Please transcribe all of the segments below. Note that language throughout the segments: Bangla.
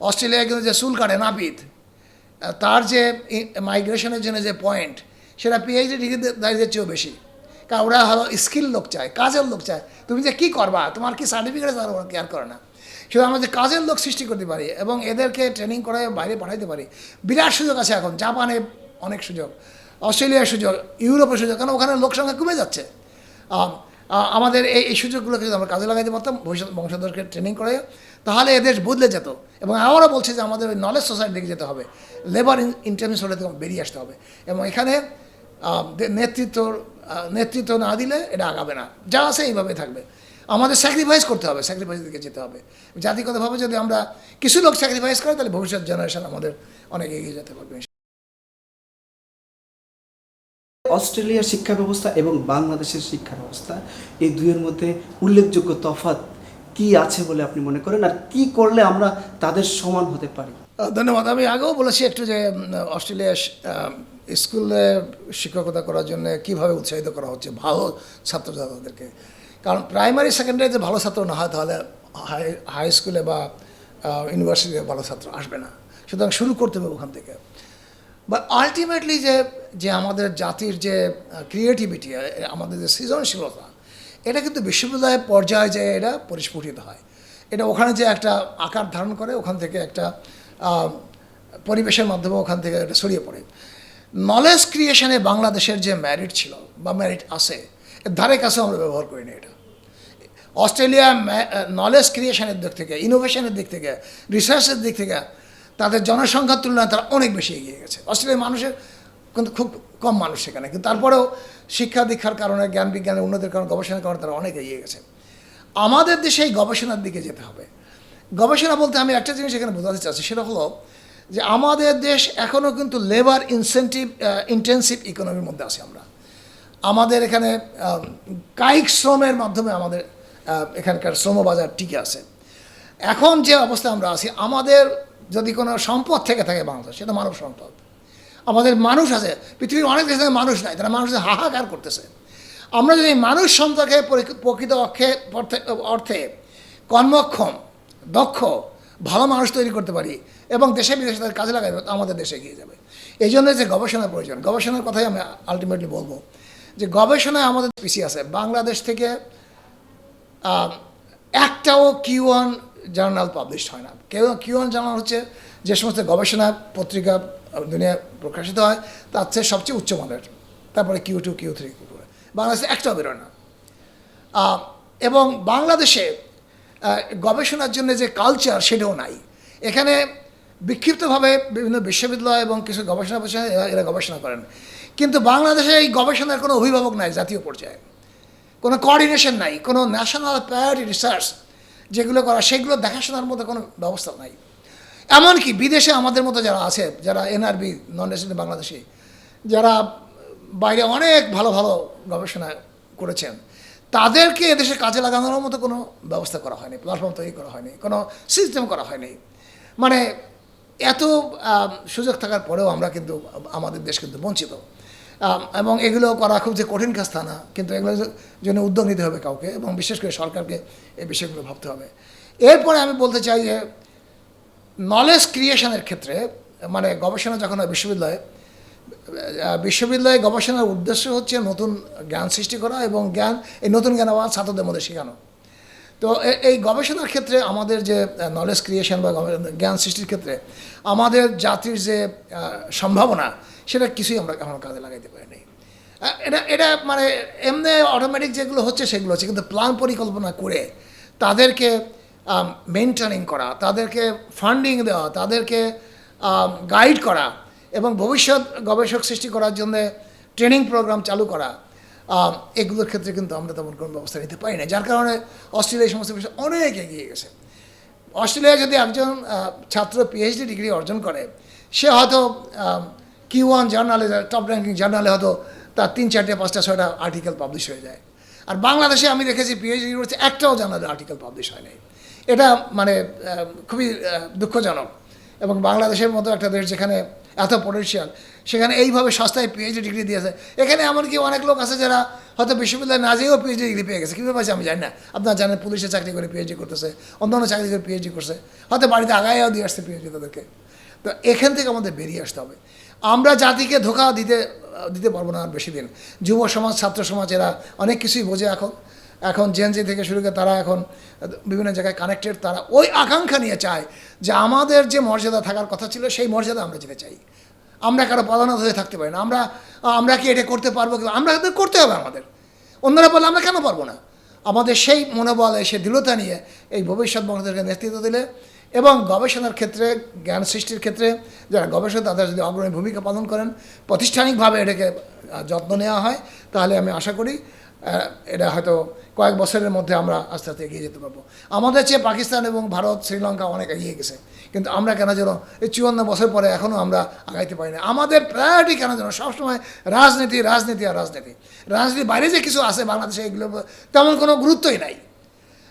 অস্ট্রেলিয়ায় কিন্তু যে চুল কাটে নাপিত, তার যে মাইগ্রেশনের জন্য যে পয়েন্ট, সেটা পিএইচডি ডিগ্রিদারীদের চেয়েও বেশি। কারণ ওরা হলো স্কিল লোক চায়, কাজের লোক চায়। তুমি যে কী করবা, তোমার কি সার্টিফিকেট আছে, ওরা কেয়ার করে না। শুধু আমরা যে কাজের লোক সৃষ্টি করতে পারি এবং এদেরকে ট্রেনিং করে বাইরে পাঠাইতে পারি, বিরাট সুযোগ আছে এখন। জাপানে অনেক সুযোগ, অস্ট্রেলিয়ার সুযোগ, ইউরোপের সুযোগ, কারণ ওখানে লোক সংখ্যা কমে যাচ্ছে। আমাদের এই সুযোগগুলোকে যদি আমরা কাজে লাগাইতে পারতাম, ভবিষ্যৎ বংশধরকে ট্রেনিং করে, তাহলে এদেশ বদলে যেত। এবং আমারও বলছে যে আমাদের ওই নলেজ সোসাইটির দিকে যেতে হবে, লেবার ইন্টারনেশনাল থেকে বেরিয়ে আসতে হবে। এবং এখানে নেতৃত্ব না দিলে এটা আগাবে না, যা আছে এইভাবে থাকবে। আমাদের স্যাক্রিফাইস করতে হবে, স্যাক্রিফাইসের দিকে যেতে হবে। জাতিগতভাবে যদি আমরা কিছু লোক স্যাক্রিফাইস করি, তাহলে ভবিষ্যৎ জেনারেশন আমাদের অনেক এগিয়ে যেতে পারবে। অস্ট্রেলিয়ার শিক্ষা ব্যবস্থা এবং বাংলাদেশের শিক্ষা ব্যবস্থা, এই দুইয়ের মধ্যে উল্লেখযোগ্য তফাৎ কি আছে বলে আপনি মনে করেন, আর কি করলে আমরা তাদের সমান হতে পারি? ধন্যবাদ। আমি আগেও বলেছি একটু যে অস্ট্রেলিয়া স্কুলে শিক্ষকতা করার জন্য কীভাবে উৎসাহিত করা হচ্ছে ভালো ছাত্রছাত্রীদেরকে। কারণ প্রাইমারি সেকেন্ডারিতে ভালো ছাত্র না হয়, তাহলে হাই স্কুলে বা ইউনিভার্সিটিতে ভালো ছাত্র আসবে না। সুতরাং শুরু করতে হবে ওখান থেকে। বাট আলটিমেটলি যে আমাদের জাতির যে ক্রিয়েটিভিটি, আমাদের যে সৃজনশীলতা, এটা কিন্তু বিশ্ববিদ্যালয়ের পর্যায়ে যে এটা পরিস্ফুটিত হয়। এটা ওখানে যে একটা আকার ধারণ করে, ওখান থেকে একটা পরিবেশের মাধ্যমে ওখান থেকে এটা ছড়িয়ে পড়ে। নলেজ ক্রিয়েশনে বাংলাদেশের যে ম্যারিট ছিল বা ম্যারিট আছে, এর ধারে কাছে আমরা ব্যবহার করি না এটা। অস্ট্রেলিয়া নলেজ ক্রিয়েশনের দিক থেকে, ইনোভেশনের দিক থেকে, রিসার্চের দিক থেকে তাদের জনসংখ্যার তুলনায় তারা অনেক বেশি এগিয়ে গেছে। অস্ট্রেলিয়ার মানুষের কিন্তু খুব কম মানুষ সেখানে, কিন্তু তারপরেও শিক্ষা দীক্ষার কারণে, জ্ঞান বিজ্ঞানের উন্নতির কারণে, গবেষণার কারণে তারা অনেক এগিয়ে গেছে। আমাদের দেশে এই গবেষণার দিকে যেতে হবে। গবেষণা বলতে আমি একটা জিনিস এখানে বোঝাতে চাচ্ছি, সেটা হলো যে আমাদের দেশ এখনও কিন্তু লেবার ইন্টেন্সিভ ইকোনমির মধ্যে আছে। আমাদের এখানে কায়িক শ্রমের মাধ্যমে আমাদের এখানকার শ্রমবাজার টিকে আছে। এখন যে অবস্থায় আমরা আছি, আমাদের যদি কোনো সম্পদ থেকে থাকে বাংলাদেশ, সেটা মানব সম্পদ। আমাদের মানুষ আছে, পৃথিবীর অনেক দেশে মানুষ নাই, তারা মানুষের হাহাকার করতেছে। আমরা যদি মানুষ সম্পর্কে প্রকৃত অর্থে কর্মক্ষম, দক্ষ, ভালো মানুষ তৈরি করতে পারি এবং দেশে বিদেশে তাদের কাজে লাগাই, আমাদের দেশে এগিয়ে যাবে। এই জন্য যে গবেষণার প্রয়োজন, গবেষণার কথাই আমি আলটিমেটলি বলবো যে গবেষণায় আমাদের পিছিয়ে আছে। বাংলাদেশ থেকে একটাও Q1 জার্নাল পাবলিশ হয় না। Q1 জার্নাল হচ্ছে যে সমস্ত গবেষণা পত্রিকা দুনিয়া প্রকাশিত হয়, তার চেয়ে সবচেয়ে উচ্চমানের। তারপরে Q2, Q3, বাংলাদেশে একটাও বেরোয় না। এবং বাংলাদেশে গবেষণার জন্য যে কালচার, সেটাও নাই। এখানে বিক্ষিপ্তভাবে বিভিন্ন বিশ্ববিদ্যালয় এবং কিছু গবেষণা প্রতিষ্ঠান এরা গবেষণা করেন, কিন্তু বাংলাদেশে এই গবেষণার কোনো অভিভাবক নাই। জাতীয় পর্যায়ে কোনো কোঅর্ডিনেশন নাই, কোনো ন্যাশনাল প্রায়োরিটি রিসার্চ যেগুলো করা, সেগুলো দেখাশোনার মতো কোনো ব্যবস্থা নাই। এমনকি বিদেশে আমাদের মতো যারা আছে, যারা NRB, নন রেসিডেন্ট বাংলাদেশি, যারা বাইরে অনেক ভালো ভালো গবেষণা করেছেন, তাদেরকে এদেশে কাজে লাগানোর মতো কোনো ব্যবস্থা করা হয়নি, প্ল্যাটফর্ম তৈরি করা হয়নি, কোনো সিস্টেম করা হয়নি। মানে এত সুযোগ থাকার পরেও আমরা কিন্তু, আমাদের দেশ কিন্তু বঞ্চিত। এবং এগুলো করা খুব যে কঠিন কাজ তা না, কিন্তু এগুলোর জন্য উদ্যোগ নিতে হবে কাউকে, এবং বিশেষ করে সরকারকে এই বিষয়গুলো ভাবতে হবে। এরপরে আমি বলতে চাই যে নলেজ ক্রিয়েশনের ক্ষেত্রে, মানে গবেষণা যখন হয় বিশ্ববিদ্যালয়ে গবেষণার উদ্দেশ্য হচ্ছে নতুন জ্ঞান সৃষ্টি করা এবং এই নতুন জ্ঞান আবার ছাত্রদের মধ্যে শেখানো। তো এই গবেষণার ক্ষেত্রে আমাদের যে নলেজ ক্রিয়েশন বা জ্ঞান সৃষ্টির ক্ষেত্রে আমাদের জাতির যে সম্ভাবনা, সেটা কিছুই আমরা এখন কাজে লাগাইতে পারিনি। এটা মানে এমনি অটোমেটিক যেগুলো হচ্ছে সেগুলো হচ্ছে, কিন্তু প্ল্যান পরিকল্পনা করে তাদেরকে মেনটেনিং করা, তাদেরকে ফান্ডিং দেওয়া, তাদেরকে গাইড করা এবং ভবিষ্যৎ গবেষক সৃষ্টি করার জন্য ট্রেনিং প্রোগ্রাম চালু করা, এগুলোর ক্ষেত্রে কিন্তু আমরা তেমন কোনো ব্যবস্থা নিতে পারি না। যার কারণে অস্ট্রেলিয়া এই সমস্ত বিষয়ে অনেক এগিয়ে গেছে। অস্ট্রেলিয়ায় যদি একজন ছাত্র PhD ডিগ্রি অর্জন করে, সে হয়তো Q1 জার্নালে, টপ র্যাঙ্কিং জার্নালে হয়তো তার 3, 4, 5, 6টা আর্টিকেল পাবলিশ হয়ে যায়। আর বাংলাদেশে আমি দেখেছি PhD করছে, একটাও জার্নালে আর্টিকেল পাবলিশ হয় নাই। এটা মানে খুবই দুঃখজনক। এবং বাংলাদেশের মতো একটা দেশ, যেখানে এত পটেনশিয়াল, সেখানে এইভাবে সস্তায় পিএইচডি ডিগ্রি দিয়েছে। এখানে এমনকি অনেক লোক আছে যারা হয়তো বিশ্ববিদ্যালয়ে না যেয়েও পিএইচডি ডিগ্রি পেয়ে গেছে। কীভাবে পাচ্ছে আমি জানি না। আপনারা জানেন পুলিশে চাকরি করে পিএইচডি করতেছে, অন্যান্য চাকরি করে পিএইচডি করছে, হয়তো বাড়িতে আগায়ও দিয়ে আসছে পিএইচডি তাদেরকে। তো এখান থেকে আমাদের বেরিয়ে আসতে হবে। আমরা জাতিকে ধোঁকা দিতে পারবো না আর বেশি দিন। যুব সমাজ, ছাত্র সমাজ এরা অনেক কিছুই বোঝে এখন জেনজি থেকে শুরু করে তারা এখন বিভিন্ন জায়গায় কানেক্টেড। তারা ওই আকাঙ্ক্ষা নিয়ে চায় যে আমাদের যে মর্যাদা থাকার কথা ছিল সেই মর্যাদা আমরা যেতে চাই। আমরা কারো পদানত হয়ে থাকতে পারি না। আমরা কি এটা করতে পারবো? আমরা করতে হবে আমাদের। অন্যরা বলে আমরা কেন পারবো না? আমাদের সেই মনোবল, সেই দৃঢ়তা নিয়ে এই ভবিষ্যৎ বংশদেরকে নেতৃত্ব দিলে এবং গবেষণার ক্ষেত্রে, জ্ঞান সৃষ্টির ক্ষেত্রে যারা গবেষক তাদের যদি অগ্রণী ভূমিকা পালন করেন, প্রাতিষ্ঠানিকভাবে এটাকে যত্ন নেওয়া হয়, তাহলে আমি আশা করি এটা হয়তো কয়েক বছরের মধ্যে আমরা আস্তে আস্তে এগিয়ে যেতে পারবো। আমাদের চেয়ে পাকিস্তান এবং ভারত, শ্রীলঙ্কা অনেক এগিয়ে গেছে, কিন্তু আমরা কেন যেন এই 54 বছর পরে এখনও আমরা আগাইতে পারি না। আমাদের প্রায়োরিটি কেন যেন সবসময় রাজনীতি, রাজনীতি আর রাজনীতি। রাজনীতির বাইরে যে কিছু আছে বাংলাদেশে, এগুলো তেমন কোনো গুরুত্বই নাই।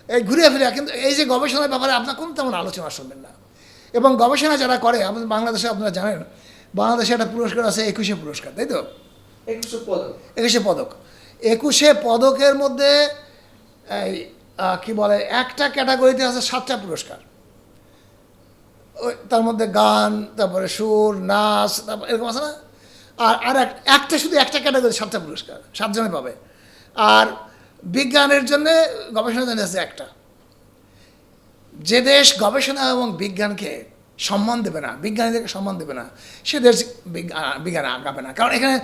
এই ঘুরে ফিরে, কিন্তু এই যে গবেষণার ব্যাপারে আপনার কোনো তেমন আলোচনা শুনবেন না। এবং গবেষণা যারা করে আমাদের বাংলাদেশে, আপনারা জানেন বাংলাদেশে একটা পুরস্কার আছে 21 পুরস্কার, তাই তো? 21 পদক। 21 পদকের মধ্যে এই কী বলে, একটা ক্যাটাগরিতে আছে 7টা পুরস্কার। ওই তার মধ্যে গান, তারপরে সুর, নাচ, তারপর এরকম আছে না? আর একটা শুধু একটা ক্যাটাগরি 7টা পুরস্কার, 7 জনে পাবে। আর বিজ্ঞানের জন্যে, গবেষণার জন্য আছে একটা। যে দেশ গবেষণা এবং বিজ্ঞানকে সম্মান দেবে না, বিজ্ঞানীদেরকে সম্মান দেবে না, সে দেশ বিজ্ঞানে আগাবে না। কারণ এখানে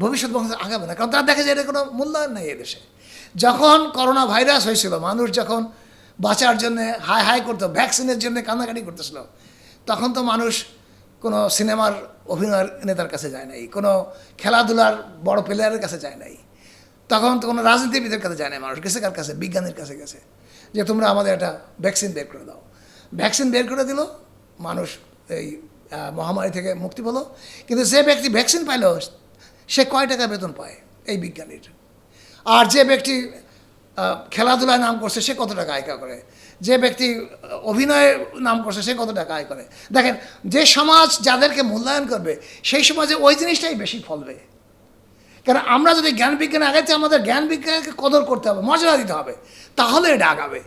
ভবিষ্যৎ বংশ আগাবে না, কারণ তারা দেখে যে এটা কোনো মূল্যায়ন নেই এদেশে। যখন করোনা ভাইরাস হয়েছিল, মানুষ যখন বাঁচার জন্যে হাই হাই করতো, ভ্যাকসিনের জন্য কান্নাকাটি করতেছিল, তখন তো মানুষ কোনো সিনেমার অভিনয়ের নেতার কাছে যায় নাই, কোনো খেলাধুলার বড় প্লেয়ারের কাছে যায় নাই, তখন তো কোনো রাজনীতিবিদের কাছে যায় নাই। মানুষ গেছে কার কাছে? বিজ্ঞানীর কাছে গেছে, যে তোমরা আমাদের একটা ভ্যাকসিন বের করে দাও। ভ্যাকসিন বের করে দিল, মানুষ এই মহামারী থেকে মুক্তি পেল। কিন্তু যে ব্যক্তি ভ্যাকসিন পাইল, সে কয় টাকা বেতন পায় এই বিজ্ঞানীর? আর যে ব্যক্তি খেলাধুলায় নাম করছে, সে কত টাকা আয় করে? যে ব্যক্তি অভিনয়ে নাম করছে, সে কত টাকা আয় করে? দেখেন, যে সমাজ যাদেরকে মূল্যায়ন করবে, সেই সমাজে ওই জিনিসটাই বেশি ফলবে। কারণ আমরা যদি জ্ঞান বিজ্ঞানে আগাইতে, আমাদের জ্ঞান বিজ্ঞানকে কদর করতে হবে, মর্যাদা দিতে হবে, তাহলে এটা আগাবে।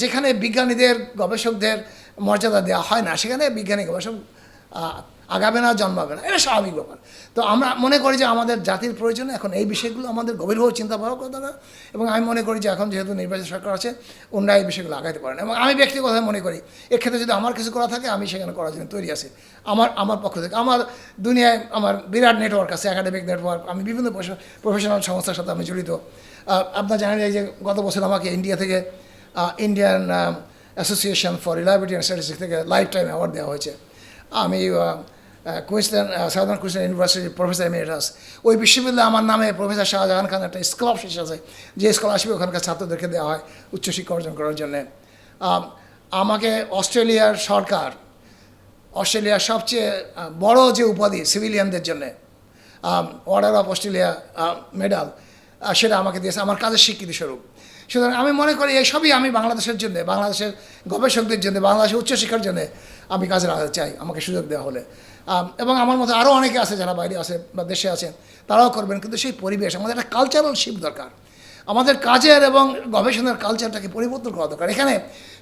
যেখানে বিজ্ঞানীদের, গবেষকদের মর্যাদা দেওয়া হয় না, সেখানে বিজ্ঞানী গবেষক আগাবে না, জন্মাবে না, এটা স্বাভাবিক ব্যাপার। তো আমরা মনে করি যে আমাদের জাতির প্রয়োজনে এখন এই বিষয়গুলো আমাদের গভীরভাবে চিন্তা ভাবনা করা দরকার। এবং আমি মনে করি যে এখন যেহেতু নির্বাচিত সরকার আছে, ওনারা এই বিষয়গুলো আগাইতে পারেন। এবং আমি ব্যক্তিগতভাবে মনে করি এক্ষেত্রে যদি আমার কিছু করা থাকে, আমি সেখানে করার জন্য তৈরি আছি। আমার পক্ষ থেকে, আমার দুনিয়ায় আমার বিরাট নেটওয়ার্ক আছে, একাডেমিক নেটওয়ার্ক। আমি বিভিন্ন প্রফেশনাল সংস্থার সাথে আমি জড়িত। আপনার জানেন এই যে গত বছর আমাকে ইন্ডিয়া থেকে Indian association for reliability and statistics থেকে লাইফ টাইম অ্যাওয়ার্ড দেওয়া হয়েছে। আমি সাউদার্ন কুইন্সল্যান্ড ইউনিভার্সিটির প্রফেসর এমিরেটাস। ওই বিশ্ববিদ্যালয়ে আমার নামে প্রফেসর শাহজাহান খান একটা স্কলারশিপ আছে, যে স্কলারশিপ ওখানকার ছাত্রদেরকে দেওয়া হয় উচ্চশিক্ষা অর্জন করার জন্যে। আমাকে অস্ট্রেলিয়ার সরকার, অস্ট্রেলিয়ার সবচেয়ে বড় যে উপাধি সিভিলিয়ানদের জন্যে, অর্ডার অফ অস্ট্রেলিয়া মেডাল, সেটা আমাকে দিয়েছে আমার কাজের স্বীকৃতি স্বরূপ। সুতরাং আমি মনে করি এইসবই আমি বাংলাদেশের জন্য, বাংলাদেশের গবেষকদের জন্য, বাংলাদেশের উচ্চশিক্ষার জন্য আমি কাজে লাগাতে চাই, আমাকে সুযোগ দেওয়া হলে। এবং আমার মতো আরও অনেকে আছে যারা বাইরে আছে বা দেশে আছেন, তারাও করবেন। কিন্তু সেই পরিবেশ, আমাদের একটা কালচারাল শিফট দরকার। আমাদের কাজের এবং গবেষণার কালচারটাকে পরিবর্তন করা দরকার। এখানে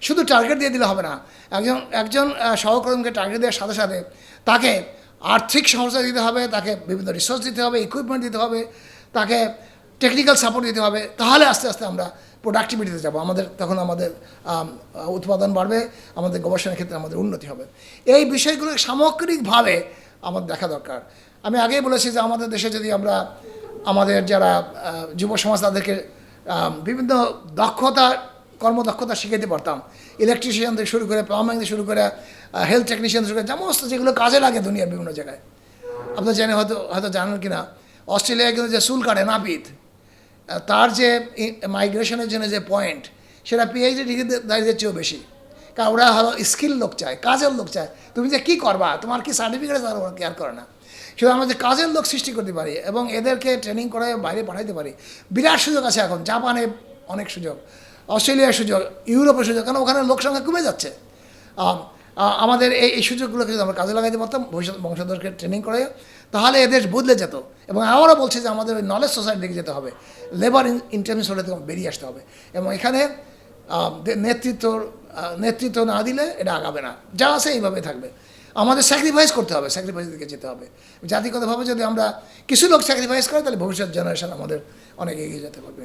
শুধু টার্গেট দিয়ে দিলে হবে না। একজন সহকর্মীকে টার্গেট দেওয়ার সাথে সাথে তাকে আর্থিক সহায়তা দিতে হবে, তাকে বিভিন্ন রিসোর্স দিতে হবে, ইকুইপমেন্ট দিতে হবে, তাকে টেকনিক্যাল সাপোর্ট দিতে হবে। তাহলে আস্তে আস্তে আমরা প্রোডাক্টিভিটিতে যাবো, তখন আমাদের উৎপাদন বাড়বে, আমাদের গবেষণার ক্ষেত্রে আমাদের উন্নতি হবে। এই বিষয়গুলো সামগ্রিকভাবে আমাদের দেখা দরকার। আমি আগেই বলেছি যে আমাদের দেশে যদি আমরা আমাদের যারা যুব সমাজ তাদেরকে বিভিন্ন কর্মদক্ষতা শিখাতে পারতাম, ইলেকট্রিশিয়ান থেকে শুরু করে, প্লাম্বিং থেকে শুরু করে, হেলথ টেকনিশিয়ান থেকে শুরু করে, সমস্ত যেগুলো কাজে লাগে দুনিয়ার বিভিন্ন জায়গায়। আপনারা জেনে হয়তো জানেন কি না, অস্ট্রেলিয়ায় কিন্তু যে চুল কাটে নাপিত, তার যে মাইগ্রেশনের জন্য যে পয়েন্ট, সেটা পিএইচডি ডিগ্রিদারীদের চেয়েও বেশি। কারণ ওরা হলো স্কিল লোক চায়, কাজের লোক চায়। তুমি যে কী করবা, তোমার কি সার্টিফিকেট আছে, ওরা কেয়ার করে না। শুধু আমরা যে কাজের লোক সৃষ্টি করতে পারি এবং এদেরকে ট্রেনিং করে বাইরে পাঠাইতে পারি, বিরাট সুযোগ আছে এখন। জাপানে অনেক সুযোগ, অস্ট্রেলিয়ার সুযোগ, ইউরোপের সুযোগ, কারণ ওখানে লোক সংখ্যা কমে যাচ্ছে। আমাদের এই সুযোগগুলোকে যদি আমরা কাজে লাগাইতে পারতাম ভবিষ্যৎ বংশধরকে ট্রেনিং করে, তাহলে এদেশ বদলে যেত। এবং আমারও বলছে যে আমাদের ওই নলেজ সোসাইটি দিকে যেতে হবে, লেবার ইন্টারমিস হলে থেকে বেরিয়ে আসতে হবে। এবং এখানে নেতৃত্ব না দিলে এটা আগাবে না, যা আছে এইভাবে থাকবে। আমাদের স্যাক্রিফাইস করতে হবে, স্যাক্রিফাইস দিকে যেতে হবে। জাতিগতভাবে যদি আমরা কিছু লোক স্যাক্রিফাইস করে, তাহলে ভবিষ্যৎ জেনারেশন আমাদের অনেক এগিয়ে যেতে পারবে।